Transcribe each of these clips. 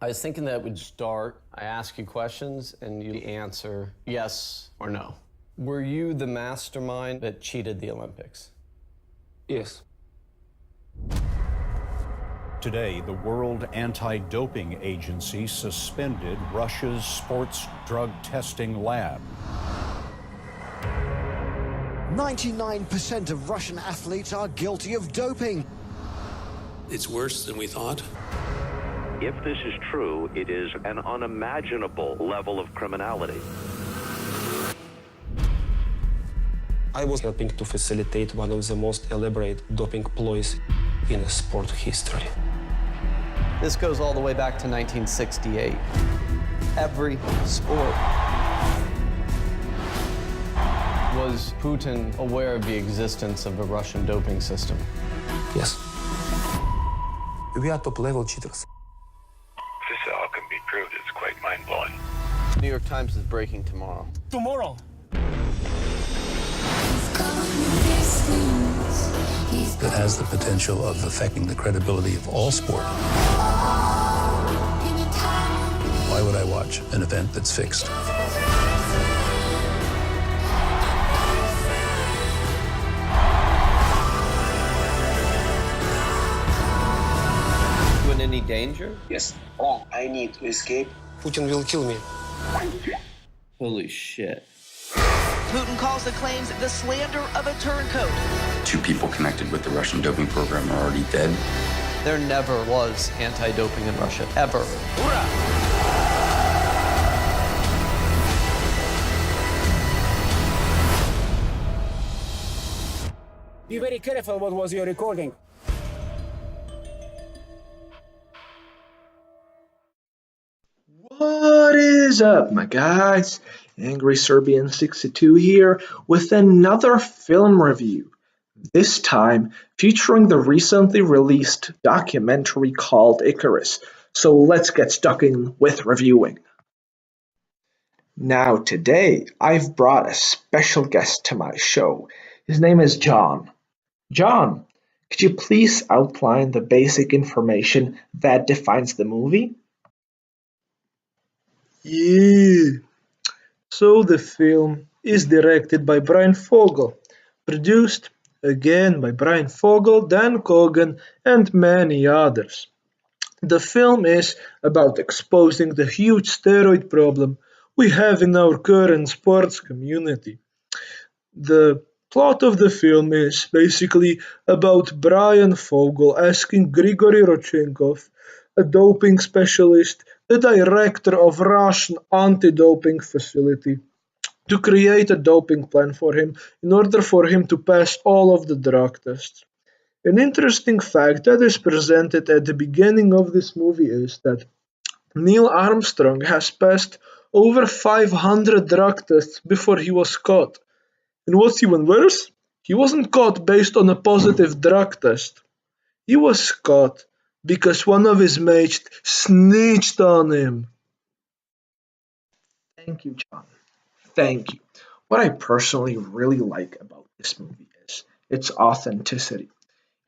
I was thinking that would start, I ask you questions, and you answer yes or no. Were you the mastermind that cheated the Olympics? Yes. Today, the World Anti-Doping Agency suspended Russia's sports drug testing lab. 99% of Russian athletes are guilty of doping. It's worse than we thought. If this is true, it is an unimaginable level of criminality. I was helping to facilitate one of the most elaborate doping ploys in sport history. This goes all the way back to 1968. Every sport. Was Putin aware of the existence of a Russian doping system? Yes. We are top-level cheaters. If this all can be proved, it's quite mind-blowing. New York Times is breaking tomorrow. Tomorrow? That has the potential of affecting the credibility of all sport. Why would I watch an event that's fixed? You in any danger? Yes. Oh, I need to escape. Putin will kill me. Holy shit. Putin calls the claims the slander of a turncoat. 2 people connected with the Russian doping program are already dead. There never was anti-doping in Russia, ever. Be very careful what was your recording. What is up, my guys? Angry Serbian 62 here with another film review, this time featuring the recently released documentary called Icarus. So let's get stuck in with reviewing. Now today I've brought a special guest to my show. His name is John. John, could you please outline the basic information that defines the movie? Yeah. So the film is directed by Brian Fogel, produced again by Brian Fogel, Dan Cogan, and many others. The film is about exposing the huge steroid problem we have in our current sports community. The plot of the film is basically about Brian Fogel asking Grigory Rodchenkov, a doping specialist, the director of Russian anti-doping facility, to create a doping plan for him in order for him to pass all of the drug tests. An interesting fact that is presented at the beginning of this movie is that Neil Armstrong has passed over 500 drug tests before he was caught. And what's even worse, he wasn't caught based on a positive drug test. He was caught because one of his mates snitched on him. Thank you, John. Thank you. What I personally really like about this movie is its authenticity.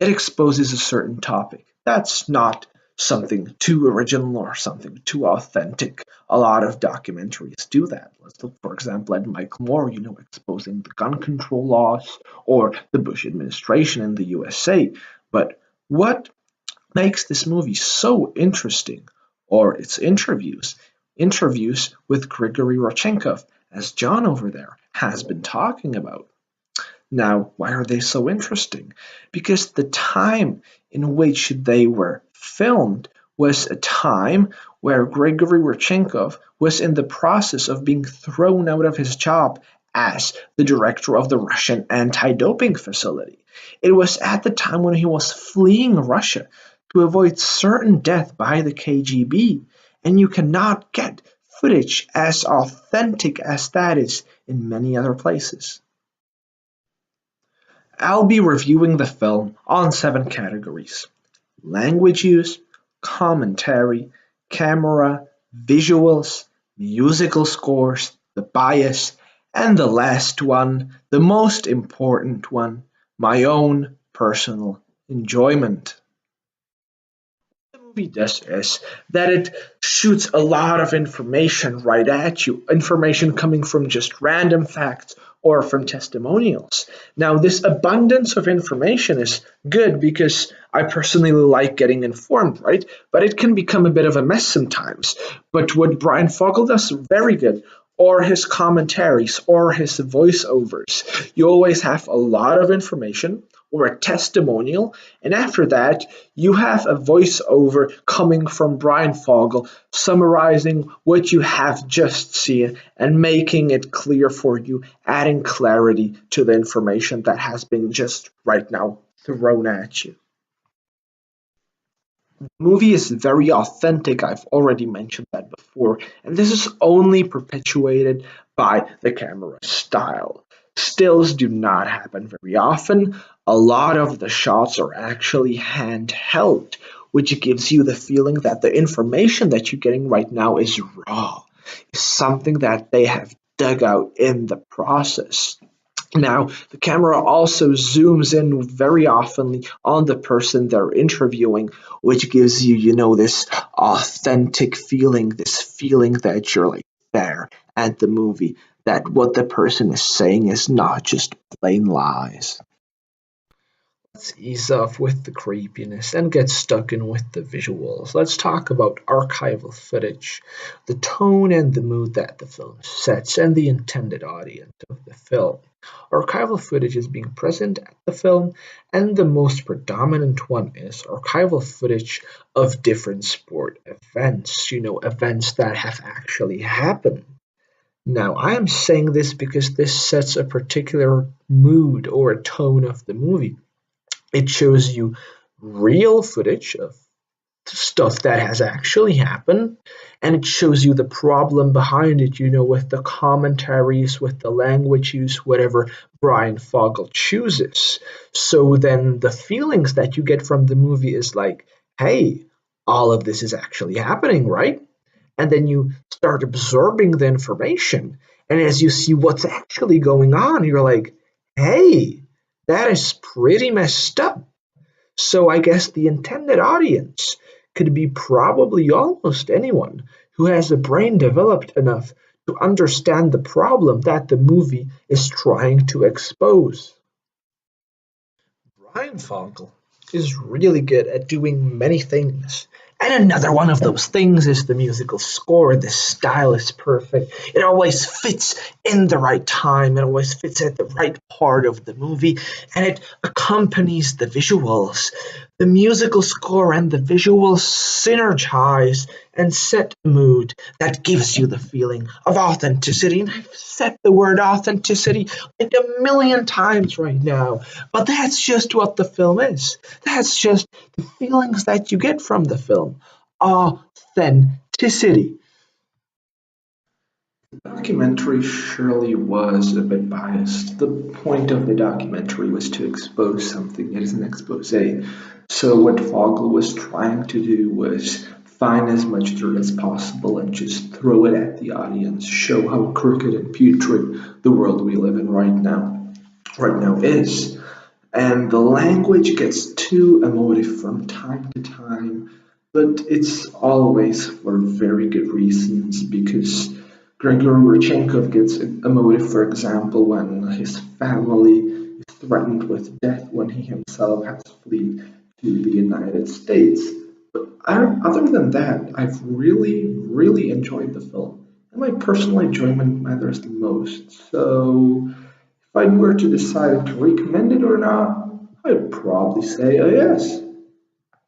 It exposes a certain topic that's not something too original or something too authentic. A lot of documentaries do that. Let's look, for example, at Michael Moore, exposing the gun control laws or the Bush administration in the USA. But what makes this movie so interesting, or its interviews with Grigory Rodchenkov, as John over there has been talking about. Now, why are they so interesting? Because the time in which they were filmed was a time where Grigory Rodchenkov was in the process of being thrown out of his job as the director of the Russian anti-doping facility. It was at the time when he was fleeing Russia to avoid certain death by the KGB, and you cannot get footage as authentic as that is in many other places. I'll be reviewing the film on 7 categories: language use, commentary, camera, visuals, musical scores, the bias, and the last one, the most important one, my own personal enjoyment. The movie does is that it shoots a lot of information right at you, information coming from just random facts or from testimonials. Now, this abundance of information is good because I personally like getting informed, right? But it can become a bit of a mess sometimes. But what Brian Fogel does very good, or his commentaries, or his voiceovers, you always have a lot of information or a testimonial, and after that, you have a voiceover coming from Brian Fogel summarizing what you have just seen and making it clear for you, adding clarity to the information that has been just right now thrown at you. The movie is very authentic, I've already mentioned that before, and this is only perpetuated by the camera style. Stills do not happen very often. A lot of the shots are actually handheld, which gives you the feeling that the information that you're getting right now is raw, is something that they have dug out in the process. Now, the camera also zooms in very often on the person they're interviewing, which gives you, this authentic feeling, this feeling that you're like there at the movie, that what the person is saying is not just plain lies. Let's ease off with the creepiness and get stuck in with the visuals. Let's talk about archival footage, the tone and the mood that the film sets, and the intended audience of the film. Archival footage is being present at the film, and the most predominant one is archival footage of different sport events, events that have actually happened. Now, I am saying this because this sets a particular mood or a tone of the movie. It shows you real footage of stuff that has actually happened, and it shows you the problem behind it, with the commentaries, with the language use, whatever Brian Fogel chooses. So then the feelings that you get from the movie is like, hey, all of this is actually happening, right? And then you start absorbing the information, and as you see what's actually going on, you're like, hey, that is pretty messed up. So I guess the intended audience could be probably almost anyone who has a brain developed enough to understand the problem that the movie is trying to expose. Brian Fogel is really good at doing many things. And another one of those things is the musical score. The style is perfect. It always fits in the right time. It always fits at the right part of the movie. And it accompanies the visuals. The musical score and the visuals synergize and set a mood that gives you the feeling of authenticity. And I've said the word authenticity like a million times right now. But that's just what the film is. That's just the feelings that you get from the film. Authenticity. The documentary surely was a bit biased. The point of the documentary was to expose something. It is an expose. So what Fogel was trying to do was find as much dirt as possible and just throw it at the audience, show how crooked and putrid the world we live in right now is. And the language gets too emotive from time to time, but it's always for very good reasons, because Grigory Rodchenkov gets emotive, for example, when his family is threatened with death when he himself has fled to the United States. But other than that, I've really, really enjoyed the film, and my personal enjoyment matters the most. So if I were to decide to recommend it or not, I'd probably say yes.